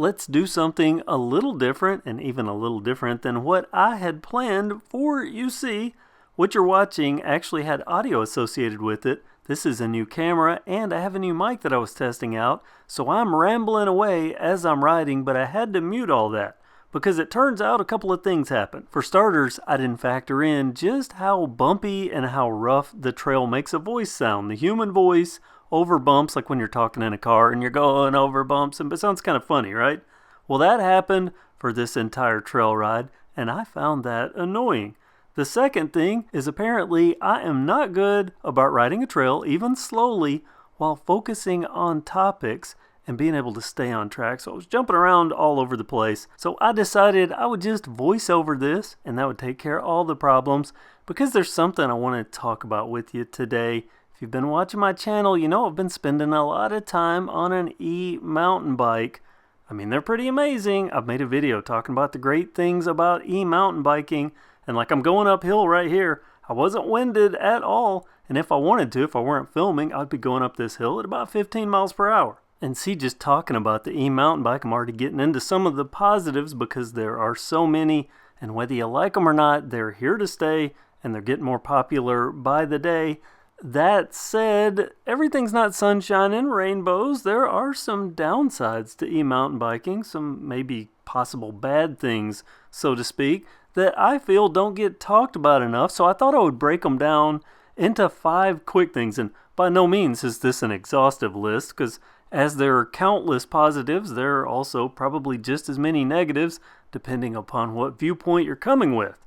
let's do something a little different and even a little different than what I had planned for. You see, what you're watching actually had audio associated with it. This is a new camera and I have a new mic that I was testing out, so I'm rambling away as I'm riding, but I had to mute all that because it turns out a couple of things happened. For starters, I didn't factor in just how bumpy and how rough the trail makes a voice sound. The human voice over bumps, like when you're talking in a car and you're going over bumps, and it sounds kind of funny, right? Well, that happened for this entire trail ride, and I found that annoying. The second thing is apparently I am not good about riding a trail, even slowly, while focusing on topics and being able to stay on track. So I was jumping around all over the place. So I decided I would just voice over this, and that would take care of all the problems, because there's something I want to talk about with you today. If you've been watching my channel, you know I've been spending a lot of time on an e-mountain bike. I mean, they're pretty amazing. I've made a video talking about the great things about e-mountain biking, and like I'm going uphill right here. I wasn't winded at all, and if I wanted to, if I weren't filming, I'd be going up this hill at about 15 miles per hour. And see, just talking about the e-mountain bike, I'm already getting into some of the positives because there are so many, and whether you like them or not, they're here to stay, and they're getting more popular by the day. That said, everything's not sunshine and rainbows. There are some downsides to e-mountain biking, some maybe possible bad things, so to speak, that I feel don't get talked about enough. So I thought I would break them down into 5 quick things. And by no means is this an exhaustive list, because as there are countless positives, there are also probably just as many negatives, depending upon what viewpoint you're coming with.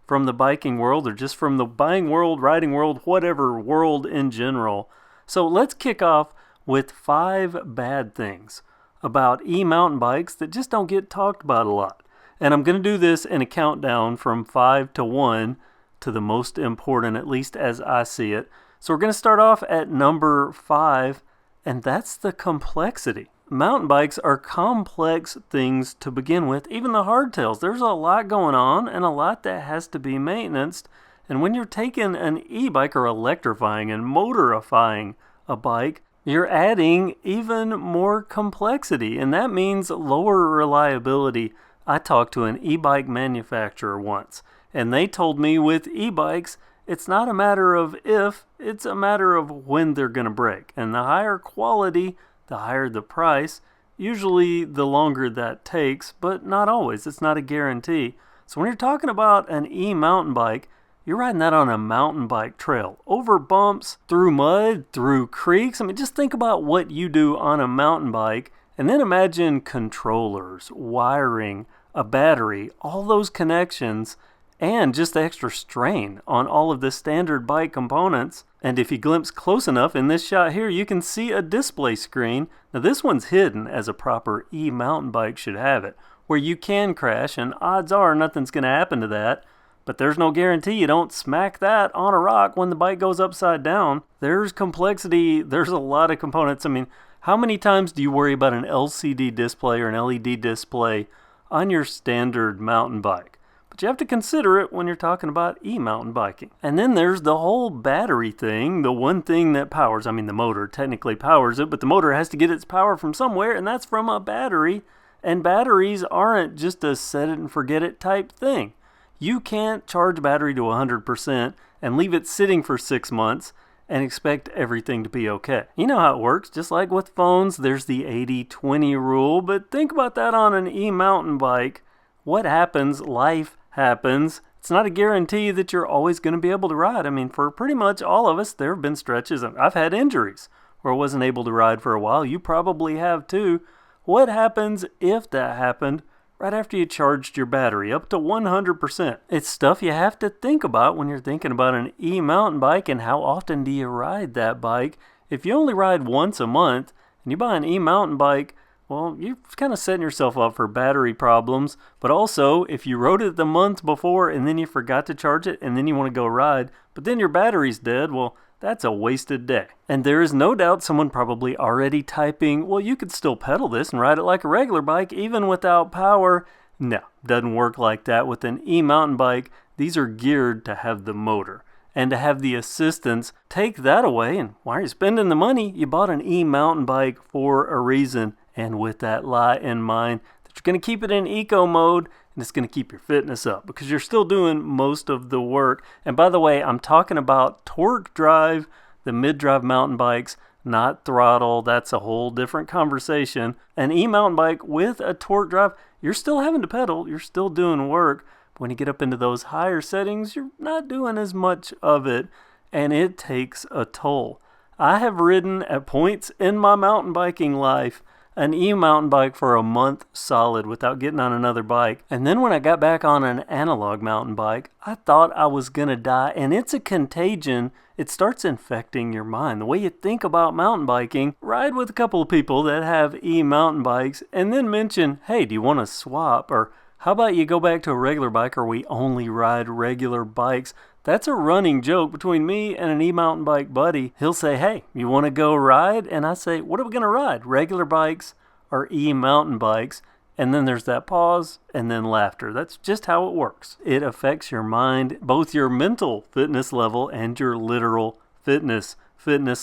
From the biking world or just from the buying world, riding world, whatever world in general. So let's kick off with 5 bad things about e-mountain bikes that just don't get talked about a lot. And I'm going to do this in a countdown from 5 to 1 to the most important, at least as I see it. So we're going to start off at number 5, and that's the complexity. Mountain bikes are complex things to begin with, even the hardtails. There's a lot going on and a lot that has to be maintained. And when you're taking an e-bike or electrifying and motorifying a bike, you're adding even more complexity, and that means lower reliability. I talked to an e-bike manufacturer once, and they told me with e-bikes, it's not a matter of if, it's a matter of when they're going to break. And the higher quality, the higher the price, usually the longer that takes, but not always. It's not a guarantee. So when you're talking about an e-mountain bike, you're riding that on a mountain bike trail, over bumps, through mud, through creeks. I mean, just think about what you do on a mountain bike, and then imagine controllers, wiring, a battery, all those connections, and just the extra strain on all of the standard bike components. And if you glimpse close enough in this shot here, you can see a display screen. Now this one's hidden as a proper e-mountain bike should have it, where you can crash, and odds are nothing's going to happen to that. But there's no guarantee you don't smack that on a rock when the bike goes upside down. There's complexity, there's a lot of components. I mean, how many times do you worry about an LCD display or an LED display on your standard mountain bike? But you have to consider it when you're talking about e-mountain biking. And then there's the whole battery thing, the one thing that powers, I mean the motor technically powers it, but the motor has to get its power from somewhere, and that's from a battery. And batteries aren't just a set it and forget it type thing. You can't charge a battery to 100% and leave it sitting for 6 months and expect everything to be okay. You know how it works, just like with phones, there's the 80-20 rule, but think about that on an e-mountain bike. What happens? Life happens. It's not a guarantee that you're always going to be able to ride. I mean, for pretty much all of us, there have been stretches. I've had injuries where I wasn't able to ride for a while. You probably have too. What happens if that happened right after you charged your battery up to 100%? It's stuff you have to think about when you're thinking about an e-mountain bike, and how often do you ride that bike. If you only ride once a month and you buy an e-mountain bike, well, you're kind of setting yourself up for battery problems. But also, if you rode it the month before and then you forgot to charge it and then you want to go ride, but then your battery's dead, well, that's a wasted day. And there is no doubt someone probably already typing, well, you could still pedal this and ride it like a regular bike even without power. No, doesn't work like that with an e-mountain bike. These are geared to have the motor and to have the assistance. Take that away, and why are you spending the money? You bought an e-mountain bike for a reason, and with that lie in mind that you're going to keep it in eco mode and it's going to keep your fitness up because you're still doing most of the work. And by the way, I'm talking about torque drive, the mid-drive mountain bikes, not throttle. That's a whole different conversation. An e-mountain bike with a torque drive, you're still having to pedal, you're still doing work. But when you get up into those higher settings, you're not doing as much of it, and it takes a toll. I have ridden at points in my mountain biking life an e-mountain bike for a month solid without getting on another bike. And then when I got back on an analog mountain bike, I thought I was going to die. And it's a contagion. It starts infecting your mind. The way you think about mountain biking, ride with a couple of people that have e-mountain bikes and then mention, hey, do you want to swap? Or how about you go back to a regular bike, or we only ride regular bikes? That's a running joke between me and an e-mountain bike buddy. He'll say, hey, you want to go ride? And I say, what are we going to ride? Regular bikes or e-mountain bikes? And then there's that pause and then laughter. That's just how it works. It affects your mind, both your mental fitness level and your literal fitness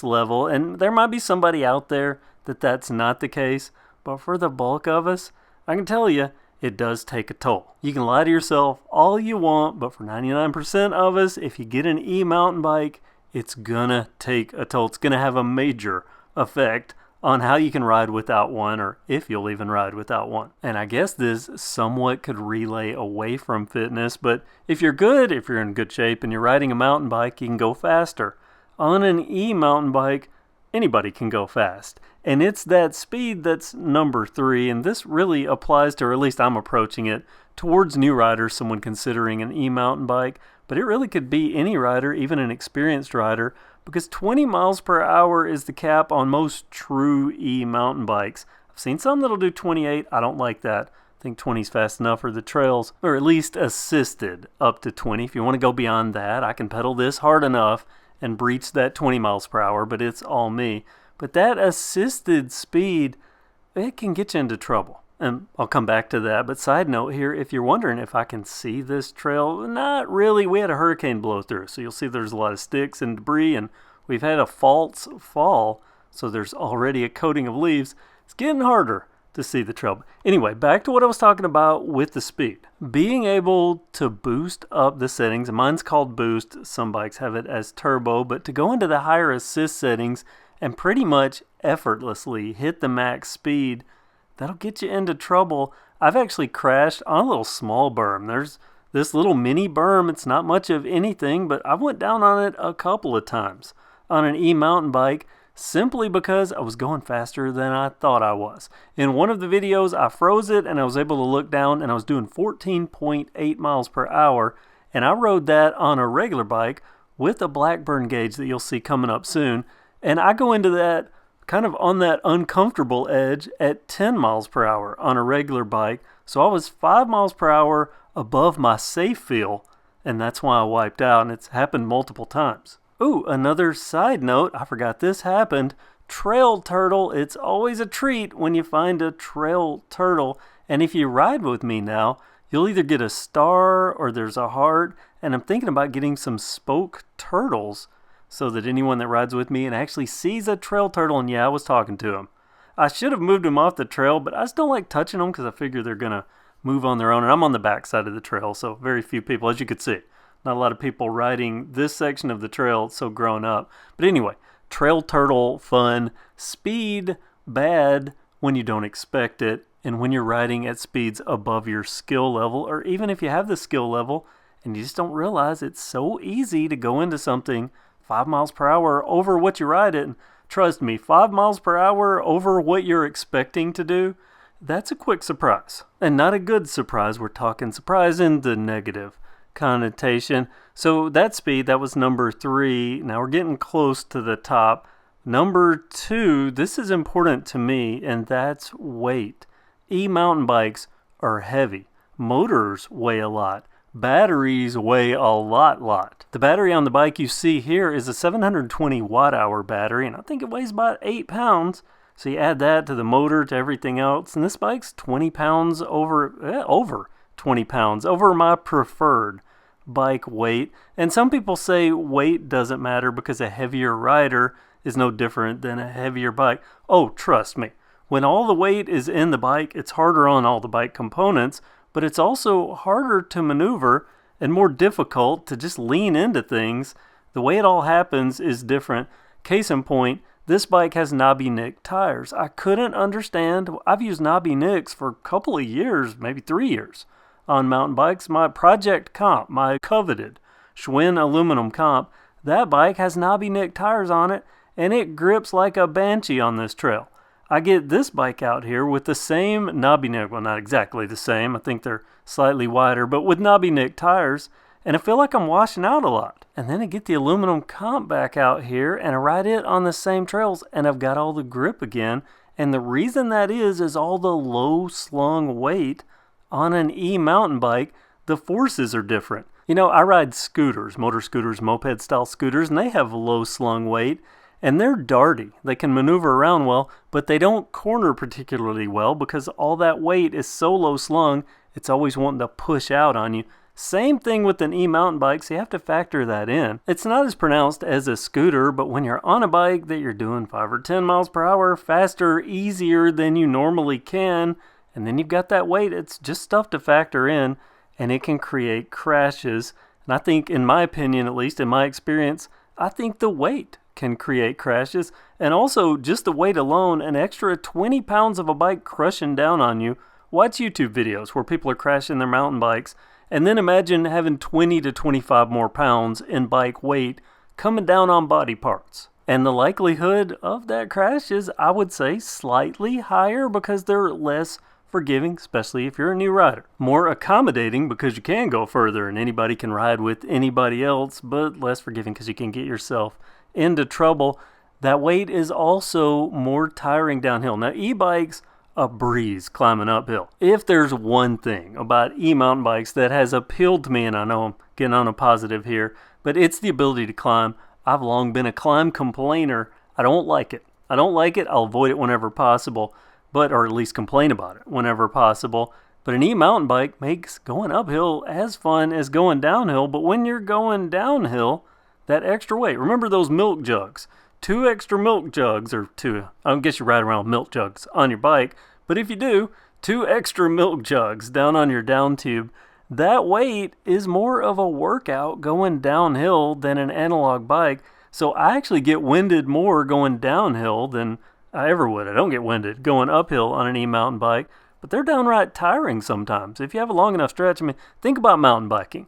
level. And there might be somebody out there that that's not the case. But for the bulk of us, I can tell you, it does take a toll. You can lie to yourself all you want, but for 99% of us, if you get an e-mountain bike, it's gonna take a toll. It's gonna have a major effect on how you can ride without one, or if you'll even ride without one. And I guess this somewhat could relay away from fitness, but if you're in good shape and you're riding a mountain bike, you can go faster. On an e-mountain bike, anybody can go fast. And it's that speed that's number 3, and this really applies to, or at least I'm approaching it, towards new riders, someone considering an e-mountain bike, but it really could be any rider, even an experienced rider, because 20 miles per hour is the cap on most true e-mountain bikes. I've seen some that'll do 28. I don't like that. I think 20 is fast enough for the trails, or at least assisted up to 20. If you want to go beyond that, I can pedal this hard enough and breach that 20 miles per hour, but it's all me. But that assisted speed, it can get you into trouble. And I'll come back to that. But side note here, if you're wondering if I can see this trail, not really. We had a hurricane blow through, so you'll see there's a lot of sticks and debris, and we've had a false fall, so there's already a coating of leaves. It's getting harder to see the trail. Anyway, back to what I was talking about with the speed. Being able to boost up the settings, and mine's called boost, some bikes have it as turbo, but to go into the higher assist settings and pretty much effortlessly hit the max speed, that'll get you into trouble. I've actually crashed on a little small berm. There's this little mini berm. It's not much of anything, but I went down on it a couple of times on an e-mountain bike simply because I was going faster than I thought I was. In one of the videos, I froze it and I was able to look down and I was doing 14.8 miles per hour, and I rode that on a regular bike with a Blackburn gauge that you'll see coming up soon. And I go into that kind of on that uncomfortable edge at 10 miles per hour on a regular bike. So I was 5 miles per hour above my safe feel, and that's why I wiped out, and it's happened multiple times. Ooh, another side note, I forgot this happened. Trail turtle, it's always a treat when you find a trail turtle. And if you ride with me now, you'll either get a star or there's a heart, and I'm thinking about getting some spoke turtles so that anyone that rides with me and actually sees a trail turtle, and yeah, I was talking to him. I should have moved him off the trail, but I just don't like touching them because I figure they're going to move on their own. And I'm on the back side of the trail, so very few people, as you could see. Not a lot of people riding this section of the trail, so grown up. But anyway, trail turtle fun, speed bad when you don't expect it, and when you're riding at speeds above your skill level, or even if you have the skill level and you just don't realize it's so easy to go into something 5 miles per hour over what you ride it. And trust me, 5 miles per hour over what you're expecting to do, that's a quick surprise. And not a good surprise. We're talking surprise in the negative connotation. So that speed, that was number 3. Now we're getting close to the top. Number 2, this is important to me, and that's weight. E-mountain bikes are heavy. Motors weigh a lot. Batteries weigh a lot. The battery on the bike you see here is a 720 watt-hour battery, and I think it weighs about 8 pounds. So you add that to the motor, to everything else, and this bike's 20 pounds over 20 pounds over my preferred bike weight. And some people say weight doesn't matter because a heavier rider is no different than a heavier bike. Oh, trust me. When all the weight is in the bike, it's harder on all the bike components, but it's also harder to maneuver and more difficult to just lean into things. The way it all happens is different. Case in point, this bike has knobby nick tires. I couldn't understand. I've used knobby nicks for a couple of years, maybe 3 years on mountain bikes. My Project Comp, my coveted Schwinn aluminum comp, that bike has knobby nick tires on it, and it grips like a banshee on this trail. I get this bike out here with the same knobby nick, well, not exactly the same, I think they're slightly wider, but with knobby nick tires, and I feel like I'm washing out a lot. And then I get the aluminum comp back out here, and I ride it on the same trails, and I've got all the grip again. And the reason that is all the low slung weight on an e-mountain bike. The forces are different. You know, I ride scooters, motor scooters, moped style scooters, and they have low slung weight. And they're darty. They can maneuver around well, but they don't corner particularly well because all that weight is so low slung, it's always wanting to push out on you. Same thing with an e-mountain bike, so you have to factor that in. It's not as pronounced as a scooter, but when you're on a bike that you're doing 5 or 10 miles per hour, faster, easier than you normally can, and then you've got that weight, it's just stuff to factor in, and it can create crashes. And I think, in my opinion, at least in my experience, I think the weight can create crashes, and also just the weight alone, an extra 20 pounds of a bike crushing down on you. Watch YouTube videos where people are crashing their mountain bikes, and then imagine having 20 to 25 more pounds in bike weight coming down on body parts. And the likelihood of that crash is, I would say, slightly higher because they're less forgiving, especially if you're a new rider. More accommodating because you can go further and anybody can ride with anybody else, but less forgiving because you can get yourself into trouble. That weight is also more tiring downhill. Now, e-bikes, a breeze climbing uphill. If there's one thing about e-mountain bikes that has appealed to me, and I know I'm getting on a positive here, but it's the ability to climb. I've long been a climb complainer. I don't like it. I'll avoid it whenever possible, or at least complain about it whenever possible. But an e-mountain bike makes going uphill as fun as going downhill. But when you're going downhill, that extra weight. Remember those milk jugs. 2 extra milk jugs, or 2, I don't guess you ride around with milk jugs on your bike, but if you do, 2 extra milk jugs down on your down tube, that weight is more of a workout going downhill than an analog bike. So I actually get winded more going downhill than I ever would. I don't get winded going uphill on an e-mountain bike, but they're downright tiring sometimes. If you have a long enough stretch, I mean, think about mountain biking.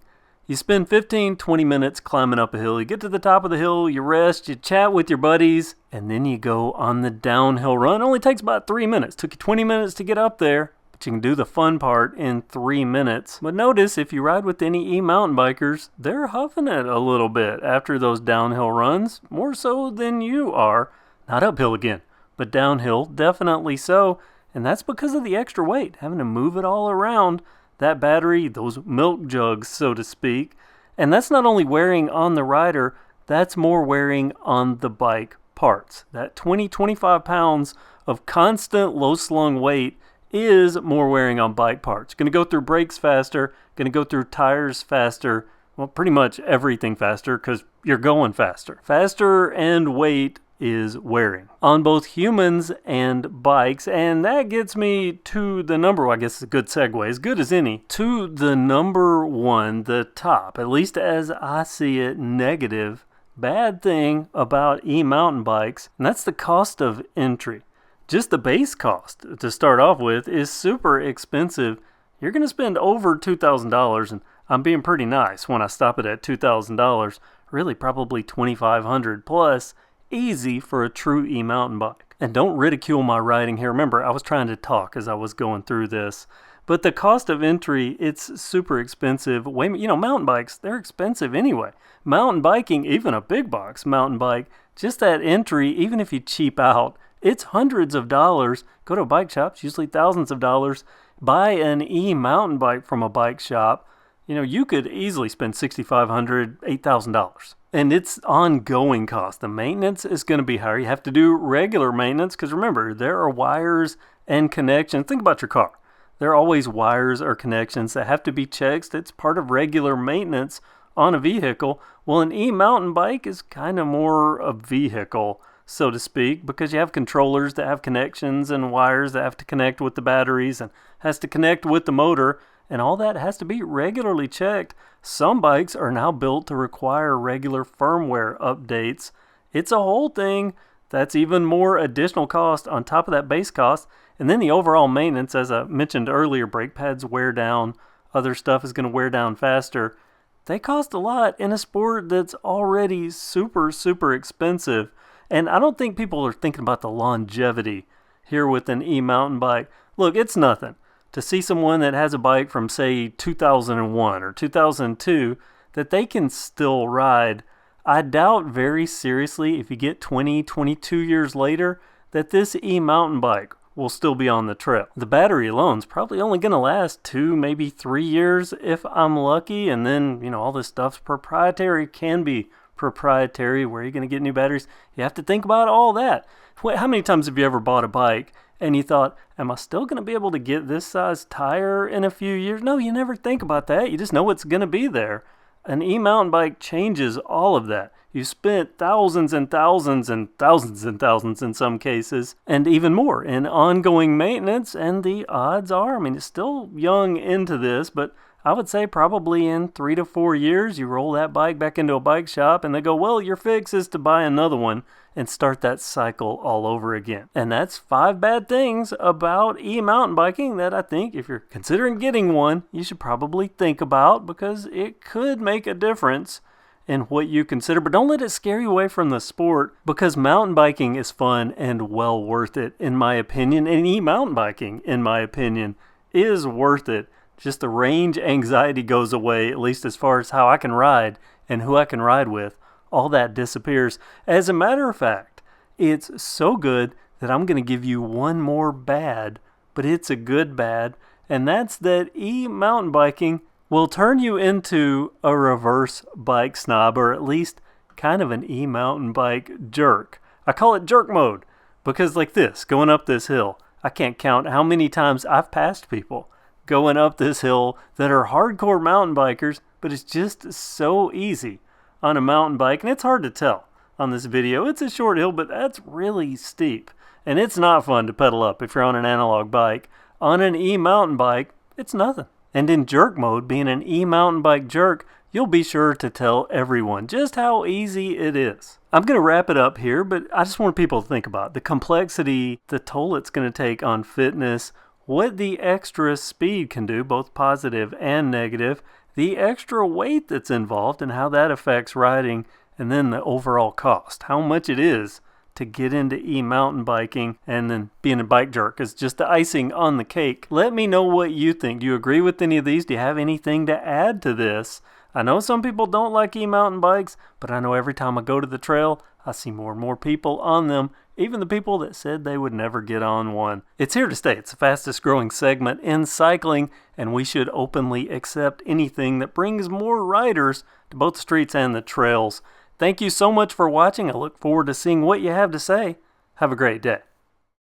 You spend 15, 20 minutes climbing up a hill. You get to the top of the hill, you rest, you chat with your buddies, and then you go on the downhill run. It only takes about 3 minutes. Took you 20 minutes to get up there, but you can do the fun part in 3 minutes. But notice, if you ride with any e-mountain bikers, they're huffing it a little bit after those downhill runs, more so than you are. Not uphill again, but downhill, definitely so. And that's because of the extra weight, having to move it all around. That battery, those milk jugs, so to speak. And that's not only wearing on the rider, that's more wearing on the bike parts. That 20, 25 pounds of constant low-slung weight is more wearing on bike parts. Going to go through brakes faster, going to go through tires faster, well, pretty much everything faster because you're going faster. Faster and weight is wearing on both humans and bikes. And that gets me to the number, I guess it's a good segue, as good as any, to the number one, the top, at least as I see it, negative, bad thing about e-mountain bikes, and that's the cost of entry. Just the base cost to start off with is super expensive. You're going to spend over $2,000, and I'm being pretty nice when I stop it at $2,000, really probably $2,500 plus. Easy for a true e-mountain bike. And don't ridicule my riding here. Remember, I was trying to talk as I was going through this. But the cost of entry, it's super expensive. Mountain bikes, they're expensive anyway. Mountain biking, even a big box mountain bike, just that entry, even if you cheap out, it's hundreds of dollars. Go to a bike shop, it's usually thousands of dollars. Buy an e-mountain bike from a bike shop. You could easily spend $6,500, $8,000. And it's ongoing cost. The maintenance is going to be higher. You have to do regular maintenance because remember, there are wires and connections. Think about your car. There are always wires or connections that have to be checked. It's part of regular maintenance on a vehicle. Well, an e-mountain bike is kind of more a vehicle so to speak, because you have controllers that have connections and wires that have to connect with the batteries and has to connect with the motor, and all that has to be regularly checked. Some bikes are now built to require regular firmware updates. It's a whole thing. That's even more additional cost on top of that base cost. And then the overall maintenance, as I mentioned earlier, brake pads wear down, other stuff is going to wear down faster. They cost a lot in a sport that's already super, super expensive. And I don't think people are thinking about the longevity here with an e-mountain bike. Look, it's nothing to see someone that has a bike from, say, 2001 or 2002 that they can still ride. I doubt very seriously if you get 20, 22 years later that this e-mountain bike will still be on the trail. The battery alone is probably only going to last 2, maybe 3 years if I'm lucky. And then, all this stuff's proprietary, can be proprietary. Where are you going to get new batteries? You have to think about all that. How many times have you ever bought a bike and you thought, am I still going to be able to get this size tire in a few years? No, you never think about that. You just know it's going to be there. An e-mountain bike changes all of that. You spent thousands and thousands and thousands and thousands in some cases, and even more in ongoing maintenance, and the odds are, it's still young into this, but I would say probably in 3 to 4 years, you roll that bike back into a bike shop and they go, well, your fix is to buy another one and start that cycle all over again. And that's 5 bad things about e-mountain biking that I think if you're considering getting one, you should probably think about, because it could make a difference in what you consider. But don't let it scare you away from the sport, because mountain biking is fun and well worth it, in my opinion. And e-mountain biking, in my opinion, is worth it. Just the range anxiety goes away, at least as far as how I can ride and who I can ride with. All that disappears. As a matter of fact, it's so good that I'm going to give you one more bad, but it's a good bad, and that's that e-mountain biking will turn you into a reverse bike snob, or at least kind of an e-mountain bike jerk. I call it jerk mode because, like this, going up this hill, I can't count how many times I've passed people going up this hill that are hardcore mountain bikers, but it's just so easy on a mountain bike, and it's hard to tell on this video. It's a short hill, but that's really steep, and it's not fun to pedal up if you're on an analog bike. On an e-mountain bike, it's nothing. And in jerk mode, being an e-mountain bike jerk, you'll be sure to tell everyone just how easy it is. I'm going to wrap it up here, but I just want people to think about the complexity, the toll it's going to take on fitness, what the extra speed can do, both positive and negative, the extra weight that's involved and how that affects riding, and then the overall cost, how much it is to get into e-mountain biking, and then being a bike jerk is just the icing on the cake. Let me know what you think. Do you agree with any of these? Do you have anything to add to this? I know some people don't like e-mountain bikes, but I know every time I go to the trail, I see more and more people on them, even the people that said they would never get on one. It's here to stay. It's the fastest growing segment in cycling, and we should openly accept anything that brings more riders to both the streets and the trails. Thank you so much for watching. I look forward to seeing what you have to say. Have a great day.